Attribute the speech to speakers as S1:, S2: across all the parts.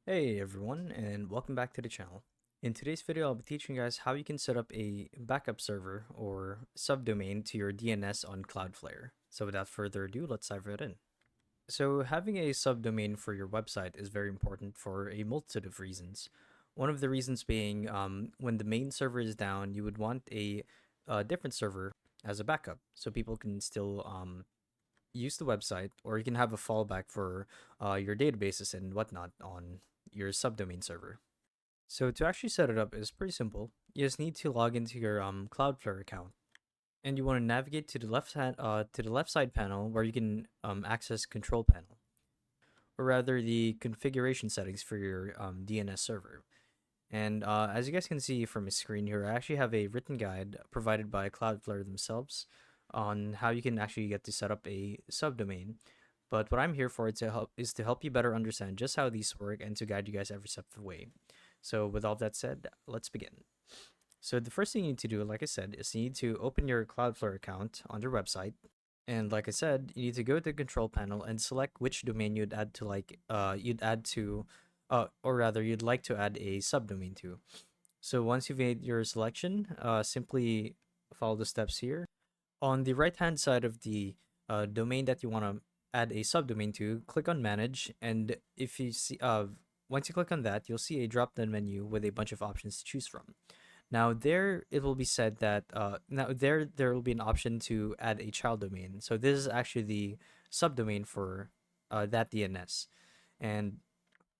S1: Hey everyone, and welcome back to the channel. In today's video, I'll be teaching you guys how you can set up a backup server or subdomain to your DNS on Cloudflare. So without further ado, let's dive right in. So having a subdomain for your website is very important for a multitude of reasons. One of the reasons being when the main server is down, you would want a different server as a backup so people can still use the website, or you can have a fallback for your databases and whatnot on your subdomain server. So to actually set it up is pretty simple. You just need to log into your Cloudflare account, and you want to navigate to the left side panel where you can access Control Panel, or rather the configuration settings for your DNS server. And as you guys can see from my screen here, I actually have a written guide provided by Cloudflare themselves on how you can actually get to set up a subdomain. But what I'm here for is to help you better understand just how these work and to guide you guys every step of the way. So with all that said, let's begin. So the first thing you need to do, like I said, is you need to open your Cloudflare account on their website. And like I said, you need to go to the control panel and select which domain or rather you'd like to add a subdomain to. So once you've made your selection, simply follow the steps here. On the right hand side of the domain that you want to add a subdomain to, click on manage, and if you see once you click on that, you'll see a drop down menu with a bunch of options to choose from. Now there it will be said that there will be an option to add a child domain. So this is actually the subdomain for that DNS. And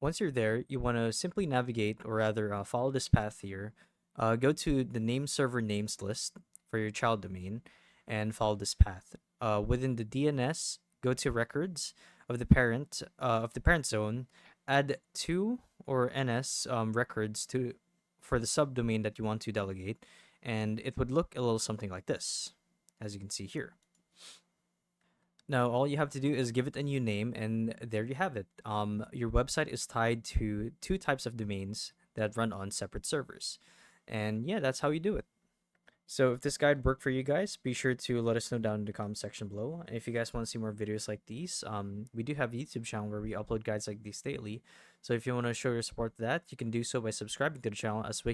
S1: once you're there, you want to simply navigate, or rather follow this path here. Go to the name server names list for your child domain and follow this path. Within the DNS, go to records of the parent zone, add two or NS records to for the subdomain that you want to delegate, and it would look a little something like this, as you can see here. Now, all you have to do is give it a new name, and there you have it. Your website is tied to two types of domains that run on separate servers. And yeah, that's how you do it. So if this guide worked for you guys, be sure to let us know down in the comment section below. And if you guys want to see more videos like these, we do have a YouTube channel where we upload guides like these daily. So if you want to show your support to that, you can do so by subscribing to the channel as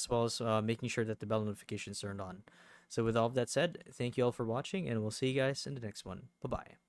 S1: well as making sure that the bell notifications turned on. So with all of that said, thank you all for watching, and we'll see you guys in the next one. Bye bye.